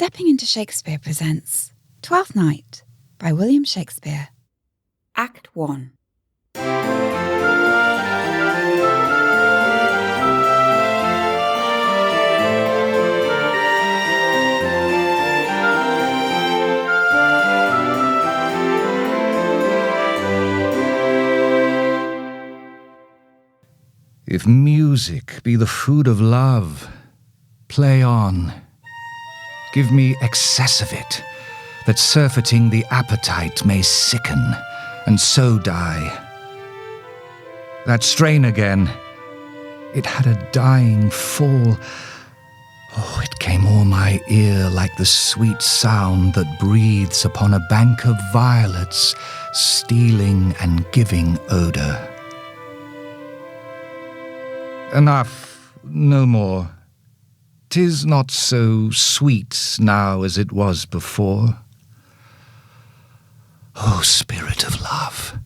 Stepping into Shakespeare presents Twelfth Night by William Shakespeare. Act 1. If music be the food of love, play on. Give me excess of it, that surfeiting the appetite may sicken, and so die. That strain again, it had a dying fall. Oh, it came o'er my ear like the sweet sound that breathes upon a bank of violets, stealing and giving odour. Enough, no more. 'Tis not so sweet now as it was before. O spirit of love,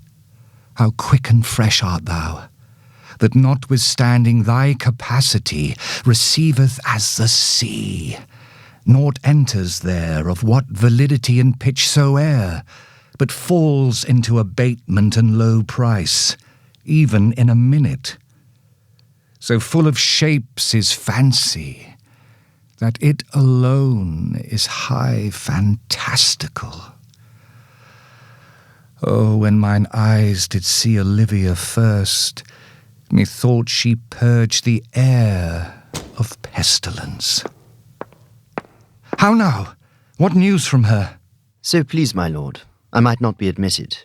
how quick and fresh art thou, that notwithstanding thy capacity receiveth as the sea. Naught enters there of what validity and pitch soe'er, but falls into abatement and low price, even in a minute. So full of shapes is fancy, that it alone is high fantastical. Oh, when mine eyes did see Olivia first, methought she purged the air of pestilence. How now? What news from her? So please, my lord, I might not be admitted.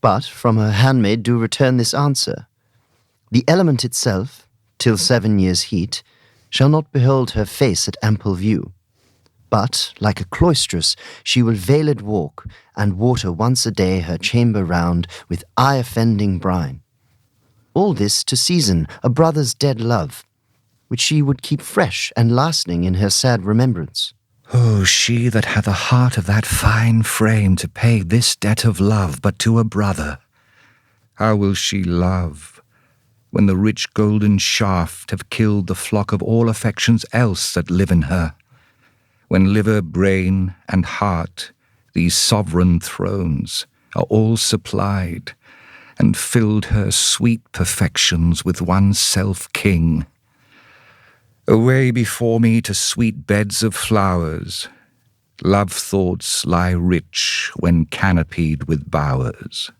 But from her handmaid do return this answer. The element itself, till 7 years' heat, shall not behold her face at ample view. But, like a cloistress, she will veiled walk, and water once a day her chamber round with eye-offending brine. All this to season a brother's dead love, which she would keep fresh and lasting in her sad remembrance. Oh, she that hath a heart of that fine frame to pay this debt of love but to a brother, how will she love, when the rich golden shaft have killed the flock of all affections else that live in her, when liver, brain, and heart, these sovereign thrones, are all supplied, and filled her sweet perfections with one self-king. Away before me to sweet beds of flowers, love thoughts lie rich when canopied with bowers.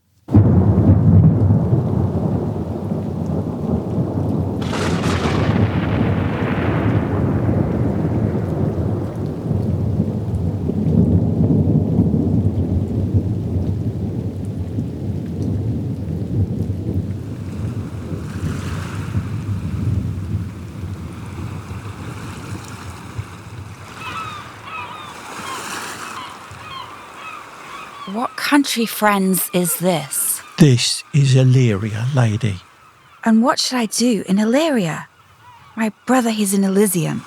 What country, friends, is this? This is Illyria, lady. And what should I do in Illyria? My brother is in Elysium.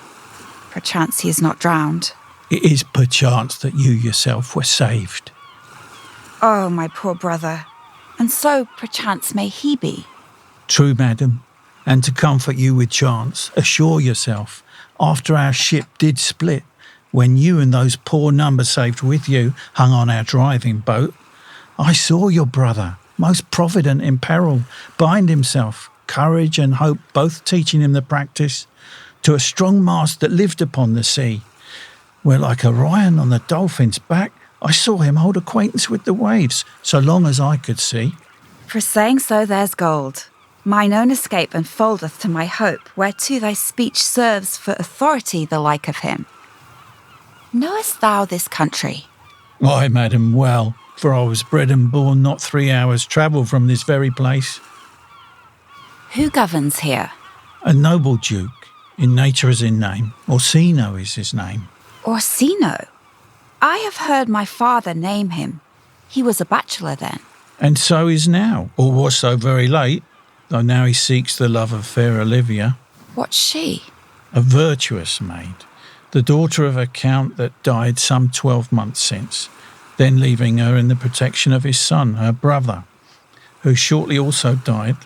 Perchance he is not drowned. It is perchance that you yourself were saved. Oh, my poor brother. And so perchance may he be. True, madam. And to comfort you with chance, assure yourself, after our ship did split, when you and those poor numbers saved with you hung on our driving boat, I saw your brother, most provident in peril, bind himself, courage and hope both teaching him the practice, to a strong mast that lived upon the sea, where like Orion on the dolphin's back, I saw him hold acquaintance with the waves, so long as I could see. For saying so there's gold. Mine own escape enfoldeth to my hope, whereto thy speech serves for authority the like of him. Knowest thou this country? Why, madam, well, for I was bred and born not 3 hours' travel from this very place. Who governs here? A noble duke, in nature as in name. Orsino is his name. Orsino? I have heard my father name him. He was a bachelor then. And so is now, or was so very late, though now he seeks the love of fair Olivia. What's she? A virtuous maid, the daughter of a count that died some 12 months since, then leaving her in the protection of his son, her brother, who shortly also died,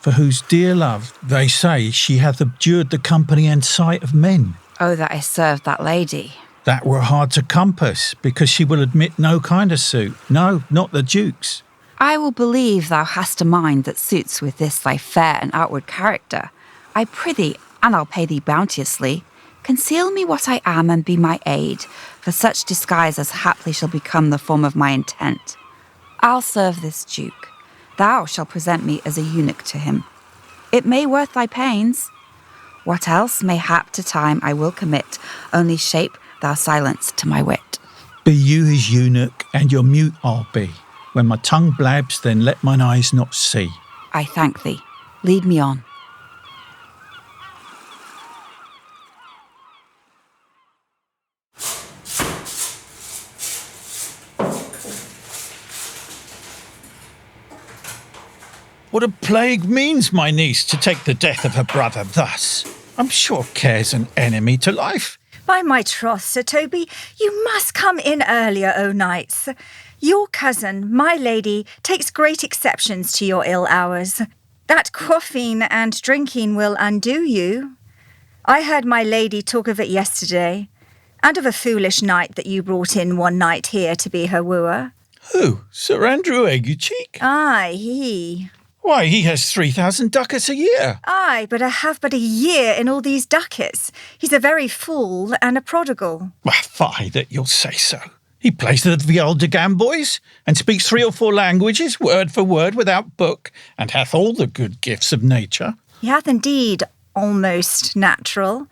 for whose dear love, they say, she hath abjured the company and sight of men. Oh, that I served that lady. That were hard to compass, because she will admit no kind of suit. No, not the Duke's. I will believe thou hast a mind that suits with this thy fair and outward character. I prithee, and I'll pay thee bounteously, conceal me what I am and be my aid, for such disguise as haply shall become the form of my intent. I'll serve this Duke. Thou shalt present me as a eunuch to him. It may worth thy pains. What else mayhap to time I will commit, only shape thou silence to my wit. Be you his eunuch, and your mute I'll be. When my tongue blabs, then let mine eyes not see. I thank thee. Lead me on. What a plague means my niece to take the death of her brother thus? I'm sure care's an enemy to life. By my troth, Sir Toby, you must come in earlier o' nights. Your cousin, my lady, takes great exceptions to your ill hours. That quaffing and drinking will undo you. I heard my lady talk of it yesterday, and of a foolish knight that you brought in one night here to be her wooer. Who? Sir Andrew Aguecheek? Aye, he. Why, he has 3,000 ducats a year. Aye, but I have but a year in all these ducats. He's a very fool and a prodigal. Well, fie that you'll say so. He plays the Viola de Gamboys, and speaks 3 or 4 languages, word for word, without book, and hath all the good gifts of nature. He hath indeed almost natural.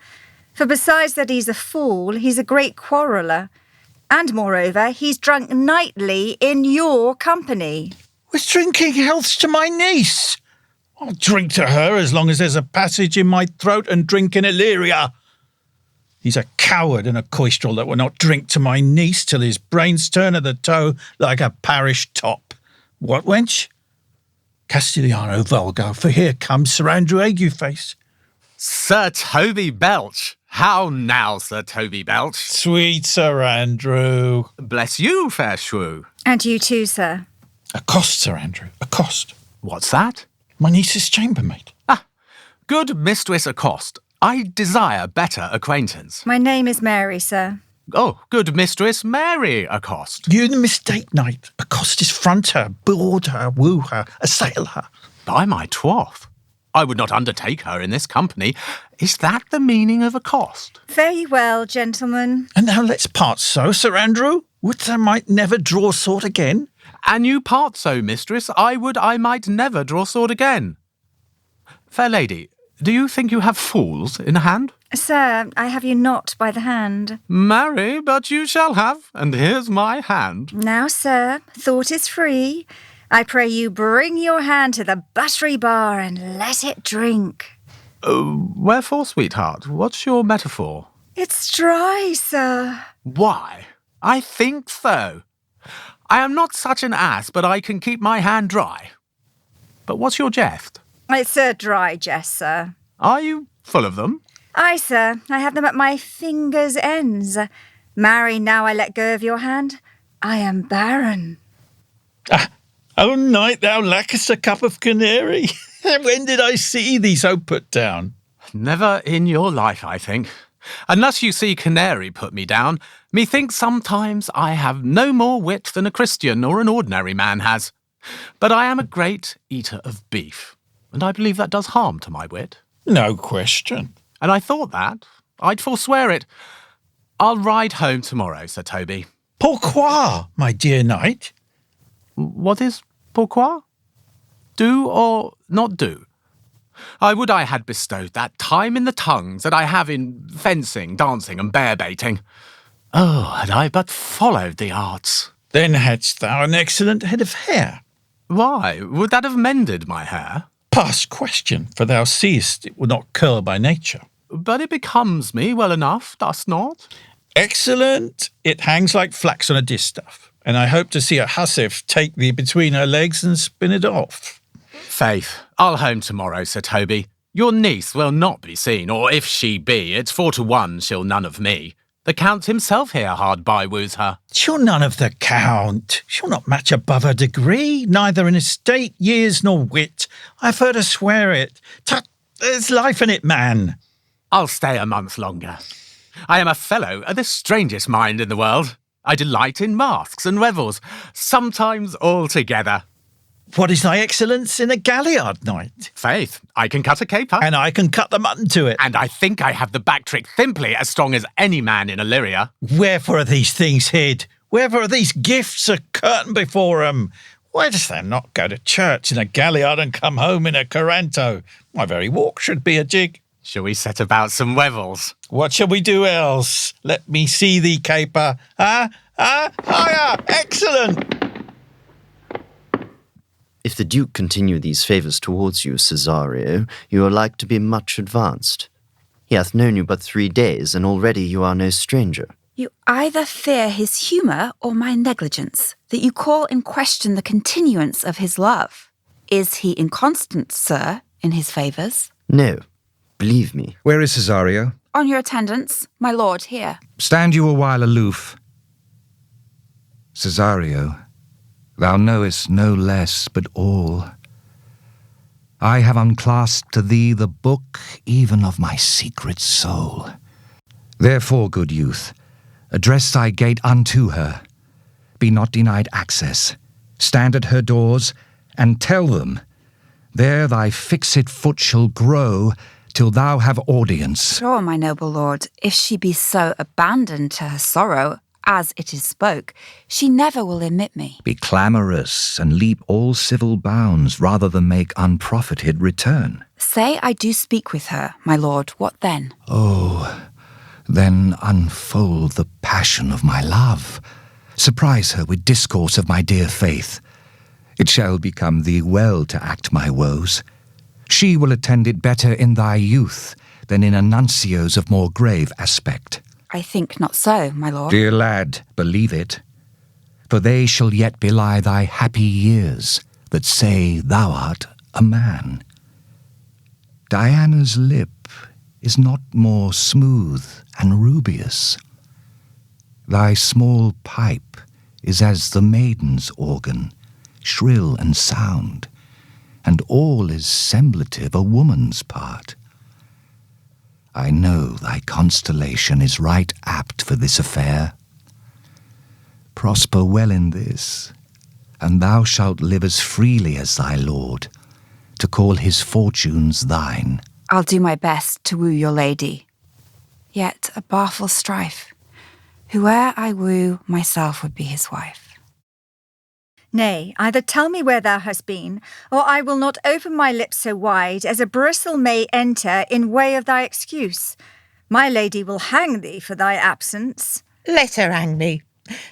For besides that he's a fool, he's a great quarreller. And moreover, he's drunk nightly in your company. Was drinking healths to my niece. I'll drink to her as long as there's a passage in my throat and drink in Illyria. He's a coward and a coistrel that will not drink to my niece till his brains turn at the toe like a parish top. What, wench? Castellano vulgar, for here comes Sir Andrew Agueface. Sir Toby Belch. How now, Sir Toby Belch? Sweet Sir Andrew. Bless you, fair shrew. And you too, sir. Accost, Sir Andrew, accost. What's that? My niece's chambermaid. Ah, good Mistress Accost. I desire better acquaintance. My name is Mary, sir. Oh, good Mistress Mary Accost. You mistake, knight. Accost is front her, board her, woo her, assail her. By my troth, I would not undertake her in this company. Is that the meaning of accost? Fare ye well, gentlemen. And now let's part so, Sir Andrew. Would thou might never draw sword again? An you part so, mistress, I would I might never draw sword again. Fair lady, do you think you have fools in hand? Sir, I have you not by the hand. Marry, but you shall have, and here's my hand. Now, sir, thought is free. I pray you bring your hand to the buttery bar and let it drink. Wherefore, sweetheart? What's your metaphor? It's dry, sir. Why, I think so. I am not such an ass, but I can keep my hand dry. But what's your jest? It's a dry jest, sir. Are you full of them? Aye, sir, I have them at my fingers' ends. Marry, now I let go of your hand, I am barren. Ah, oh, knight, thou lackest a cup of canary. When did I see thee so put down? Never in your life, I think. Unless you see canary put me down, methinks sometimes I have no more wit than a Christian or an ordinary man has. But I am a great eater of beef, and I believe that does harm to my wit. No question. And I thought that. I'd forswear it. I'll ride home tomorrow, Sir Toby. Pourquoi, my dear knight? What is pourquoi? Do or not do? I would I had bestowed that time in the tongues that I have in fencing, dancing, and bear-baiting. Oh, had I but followed the arts. Then hadst thou an excellent head of hair. Why, would that have mended my hair? Past question, for thou seest it will not curl by nature. But it becomes me well enough, does not? Excellent. It hangs like flax on a distaff, and I hope to see a hussif take thee between her legs and spin it off. Faith, I'll home tomorrow, Sir Toby. Your niece will not be seen, or if she be, it's 4 to 1 she'll none of me. The Count himself here hard by woos her. She'll none of the Count. She'll not match above her degree, neither in estate, years, nor wit. I've heard her swear it. Tut, there's life in it, man. I'll stay a month longer. I am a fellow of the strangest mind in the world. I delight in masks and revels, sometimes all together. What is thy excellence in a galliard night? Faith, I can cut a caper. And I can cut the mutton to it. And I think I have the back trick simply as strong as any man in Illyria. Wherefore are these things hid? Wherefore are these gifts a curtain before 'em? Why dost thou not go to church in a galliard and come home in a coranto? My very walk should be a jig. Shall we set about some revels? What shall we do else? Let me see thee caper. Higher! Excellent! If the Duke continue these favours towards you, Cesario, you are like to be much advanced. He hath known you but 3 days, and already you are no stranger. You either fear his humour or my negligence, that you call in question the continuance of his love. Is he inconstant, sir, in his favours? No, believe me. Where is Cesario? On your attendance, my lord, here. Stand you a while aloof. Cesario, thou knowest no less, but all. I have unclasped to thee the book even of my secret soul. Therefore, good youth, address thy gate unto her. Be not denied access. Stand at her doors, and tell them, there thy fixed foot shall grow, till thou have audience. Sure, my noble lord, if she be so abandoned to her sorrow, as it is spoke, she never will admit me. Be clamorous, and leap all civil bounds, rather than make unprofited return. Say I do speak with her, my lord, what then? Oh, then unfold the passion of my love. Surprise her with discourse of my dear faith. It shall become thee well to act my woes. She will attend it better in thy youth than in a nuncio's of more grave aspect. I think not so, my lord. Dear lad, believe it, for they shall yet belie thy happy years that say thou art a man. Diana's lip is not more smooth and rubious. Thy small pipe is as the maiden's organ, shrill and sound, and all is semblative a woman's part. I know thy constellation is right apt for this affair. Prosper well in this, and thou shalt live as freely as thy lord, to call his fortunes thine. I'll do my best to woo your lady. Yet a barful strife. Whoe'er I woo, myself would be his wife. Nay, either tell me where thou hast been, or I will not open my lips so wide as a bristle may enter in way of thy excuse. My lady will hang thee for thy absence. Let her hang me.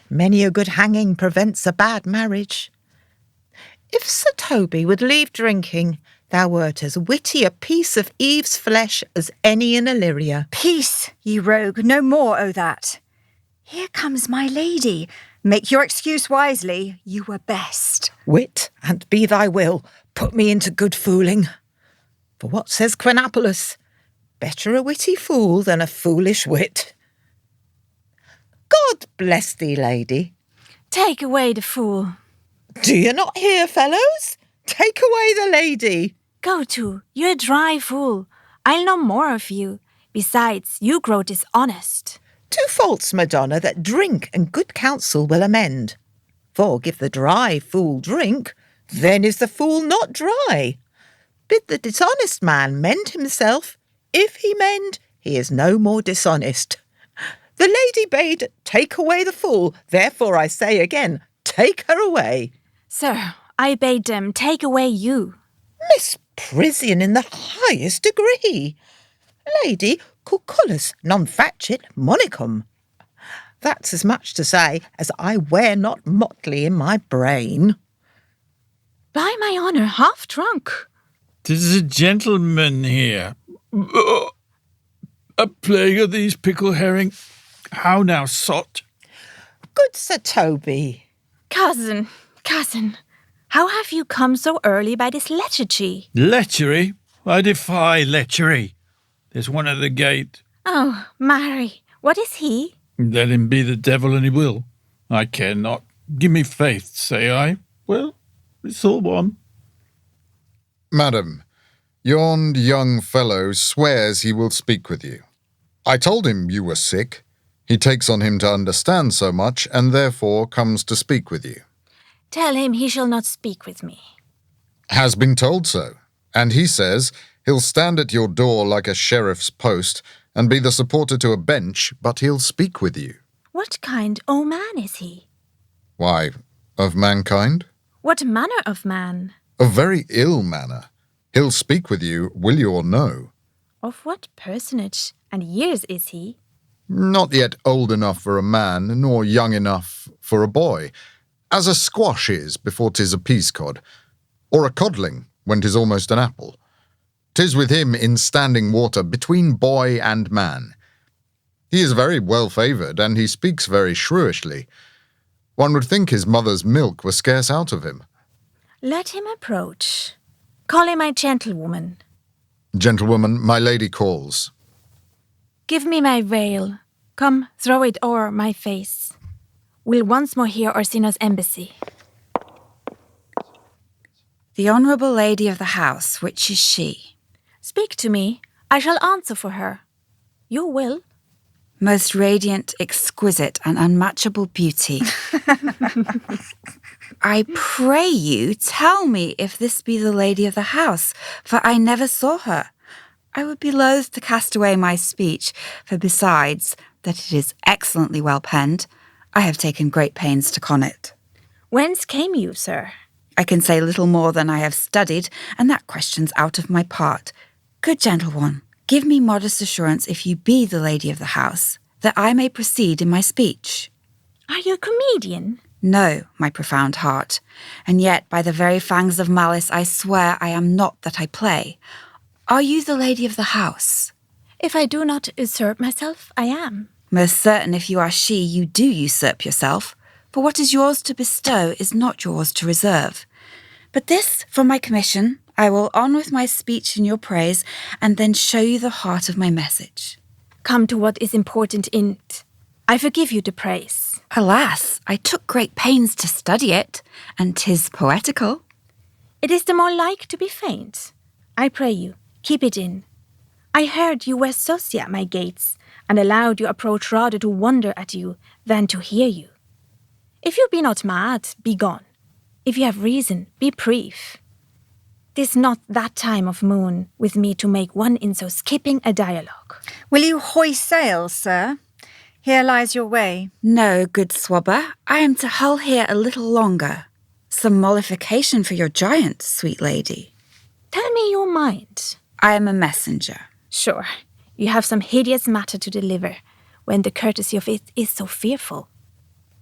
Many a good hanging prevents a bad marriage. If Sir Toby would leave drinking, thou wert as witty a piece of Eve's flesh as any in Illyria. Peace, ye rogue, no more o' that. Here comes my lady. Make your excuse wisely, you were best. Wit, and be thy will, put me into good fooling. For what says Quinapolus? Better a witty fool than a foolish wit. God bless thee, lady. Take away the fool. Do you not hear, fellows? Take away the lady. Go to, you're a dry fool. I'll know more of you. Besides, you grow dishonest. 2 faults, Madonna, that drink and good counsel will amend. For give the dry fool drink, then is the fool not dry. Bid the dishonest man mend himself. If he mend, he is no more dishonest. The lady bade, take away the fool. Therefore I say again, take her away. Sir, I bade them take away you. Misprision in the highest degree. Lady, cucullus non facit monicum. That's as much to say as I wear not motley in my brain. By my honour, half drunk. 'Tis a gentleman here. A plague of these pickle herring. How now, sot? Good Sir Toby. Cousin, how have you come so early by this lethargy? Lechery? I defy lechery. There's one at the gate. Oh, marry, what is he? Let him be the devil and he will. I care not. Give me faith, say I. Well, it's all one. Madam, yon young fellow swears he will speak with you. I told him you were sick. He takes on him to understand so much, and therefore comes to speak with you. Tell him he shall not speak with me. Has been told so, and he says he'll stand at your door like a sheriff's post and be the supporter to a bench, but he'll speak with you. What kind, O man, is he? Why, of mankind? What manner of man? A very ill manner. He'll speak with you, will you or no. Of what personage and years is he? Not yet old enough for a man, nor young enough for a boy, as a squash is before 'tis a peascod, or a codling when 'tis almost an apple. 'Tis with him in standing water between boy and man. He is very well favoured, and he speaks very shrewishly. One would think his mother's milk was scarce out of him. Let him approach. Call him my gentlewoman. Gentlewoman, my lady calls. Give me my veil. Come, throw it o'er my face. We'll once more hear Orsino's embassy. The Honourable Lady of the House, which is she? Speak to me. I shall answer for her. You will. Most radiant, exquisite, and unmatchable beauty. I pray you, tell me if this be the lady of the house, for I never saw her. I would be loath to cast away my speech, for besides that it is excellently well penned, I have taken great pains to con it. Whence came you, sir? I can say little more than I have studied, and that question's out of my part. Good gentleone, give me modest assurance if you be the lady of the house, that I may proceed in my speech. Are you a comedian? No, my profound heart, and yet by the very fangs of malice I swear I am not that I play. Are you the lady of the house? If I do not usurp myself, I am. Most certain if you are she, you do usurp yourself, for what is yours to bestow is not yours to reserve. But this, for my commission, I will on with my speech in your praise, and then show you the heart of my message. Come to what is important in it. I forgive you the praise. Alas, I took great pains to study it, and 'tis poetical. It is the more like to be faint. I pray you, keep it in. I heard you were saucy at my gates, and allowed your approach rather to wonder at you than to hear you. If you be not mad, be gone. If you have reason, be brief. 'Tis not that time of moon with me to make one in so skipping a dialogue. Will you hoist sail, sir? Here lies your way. No, good swabber, I am to hull here a little longer. Some mollification for your giant, sweet lady. Tell me your mind. I am a messenger. Sure, you have some hideous matter to deliver, when the courtesy of it is so fearful.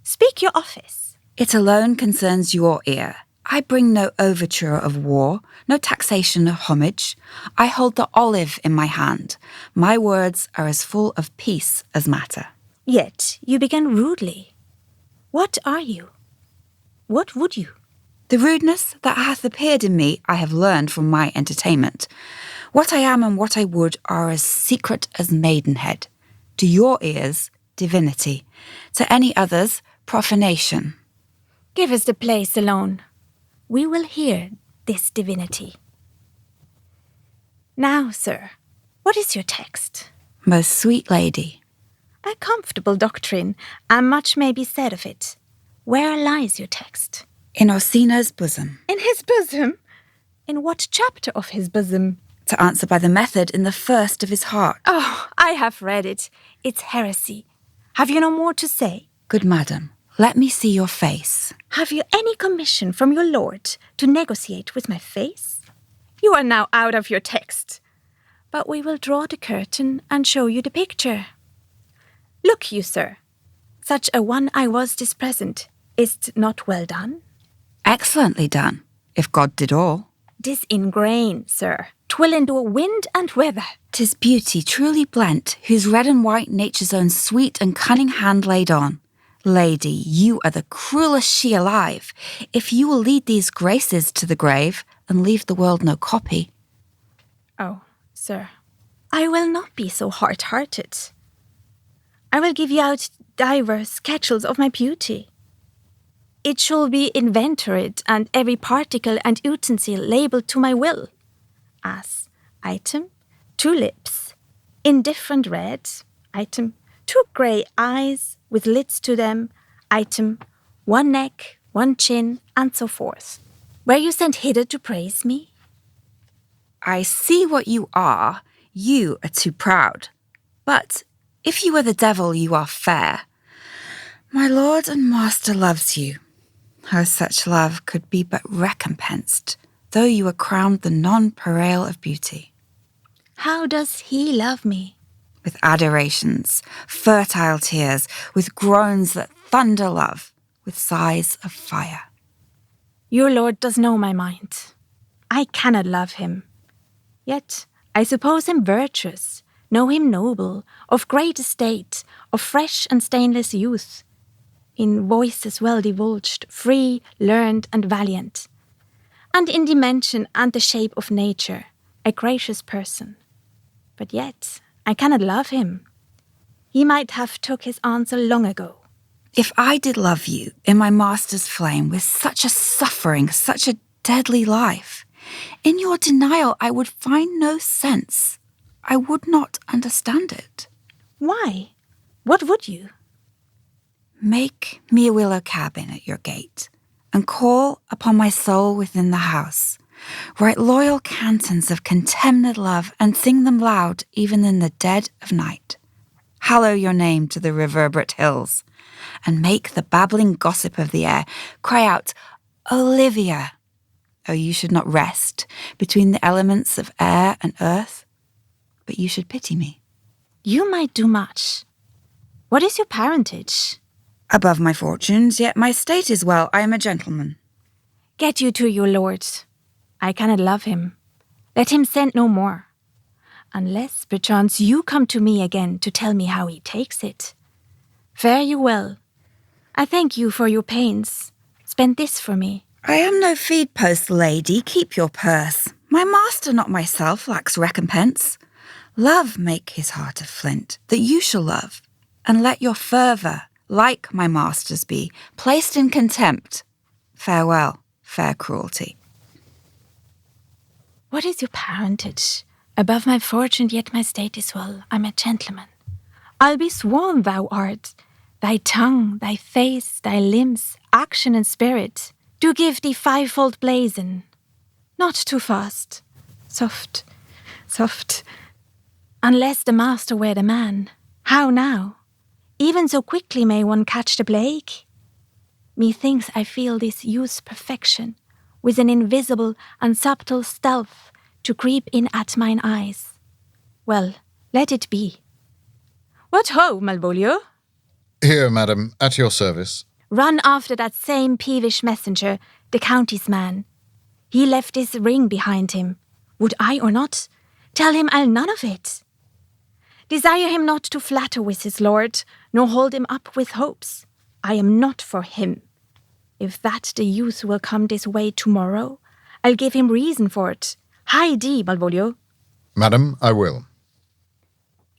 Speak your office. It alone concerns your ear. I bring no overture of war, no taxation of homage. I hold the olive in my hand. My words are as full of peace as matter. Yet you begin rudely. What are you? What would you? The rudeness that hath appeared in me I have learned from my entertainment. What I am and what I would are as secret as maidenhead. To your ears, divinity. To any others, profanation. Give us the place alone. We will hear this divinity. Now, sir, what is your text? Most sweet lady. A comfortable doctrine, and much may be said of it. Where lies your text? In Orsino's bosom. In his bosom? In what chapter of his bosom? To answer by the method in the first of his heart. Oh, I have read it. It's heresy. Have you no more to say? Good madam, let me see your face. Have you any commission from your lord to negotiate with my face? You are now out of your text. But we will draw the curtain and show you the picture. Look you, sir. Such a one I was this present. Is't not well done? Excellently done, if God did all. 'Tis in grain, sir. 'Twill endure wind and weather. 'Tis beauty truly blent, whose red and white nature's own sweet and cunning hand laid on. Lady, you are the cruellest she alive, if you will lead these graces to the grave and leave the world no copy. Oh, sir, I will not be so hard-hearted. I will give you out divers sketches of my beauty. It shall be inventoried, and every particle and utensil labelled to my will, as item, tulips, indifferent red, Item, 2 grey eyes with lids to them. Item, 1 neck, 1 chin, and so forth. Were you sent hither to praise me? I see what you are. You are too proud. But if you were the devil, you are fair. My lord and master loves you. Oh, such love could be but recompensed, though you were crowned the nonpareil of beauty. How does he love me? With adorations, fertile tears, with groans that thunder love, with sighs of fire. Your lord does know my mind. I cannot love him. Yet I suppose him virtuous, know him noble, of great estate, of fresh and stainless youth, in voices well divulged, free, learned, and valiant, and in dimension and the shape of nature, a gracious person. But yet I cannot love him. He might have took his answer long ago. If I did love you in my master's flame with such a suffering, such a deadly life, in your denial I would find no sense. I would not understand it. Why? What would you? Make me a willow cabin at your gate, and call upon my soul within the house. Write loyal cantons of contemned love, and sing them loud even in the dead of night. Hallow your name to the reverberate hills, and make the babbling gossip of the air cry out, Olivia! Oh, you should not rest between the elements of air and earth, but you should pity me. You might do much. What is your parentage? Above my fortunes, yet my state is well. I am a gentleman. Get you to your lord. I cannot love him. Let him send no more. Unless, perchance, you come to me again to tell me how he takes it. Fare you well. I thank you for your pains. Spend this for me. I am no feed post, lady. Keep your purse. My master, not myself, lacks recompense. Love make his heart of flint, that you shall love, and let your fervour, like my master's be, placed in contempt. Farewell, fair cruelty. What is your parentage? Above my fortune, yet my state is well. I'm a gentleman. I'll be sworn thou art. Thy tongue, thy face, thy limbs, action and spirit, do give thee fivefold blazon. Not too fast. Soft, soft. Unless the master were the man. How now? Even so quickly may one catch the plague? Methinks I feel this youth's perfection, with an invisible and subtle stealth to creep in at mine eyes. Well, let it be. What ho, Malvolio? Here, madam, at your service. Run after that same peevish messenger, the county's man. He left his ring behind him. Would I or not? Tell him I'll none of it. Desire him not to flatter with his lord, nor hold him up with hopes. I am not for him. If that the youth will come this way tomorrow, I'll give him reason for it. Hie thee, Malvolio. Madam, I will.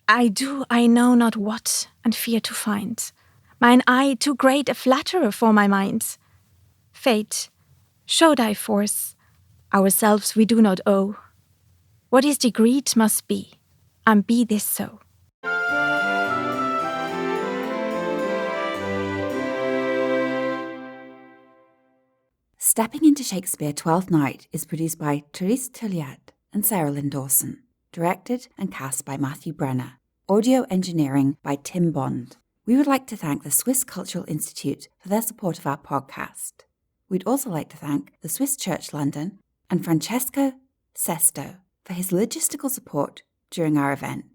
I do I know not what, and fear to find. Mine eye too great a flatterer for my mind. Fate, show thy force. Ourselves we do not owe. What is decreed must be, and be this so. Stepping into Shakespeare Twelfth Night is produced by Therese Theuriallat and Sarah Lynn Dawson. Directed and cast by Matthew Brenher. Audio engineering by Tim Bond. We would like to thank the Swiss Cultural Institute for their support of our podcast. We'd also like to thank the Swiss Church London and Francesco Sesto for his logistical support during our event.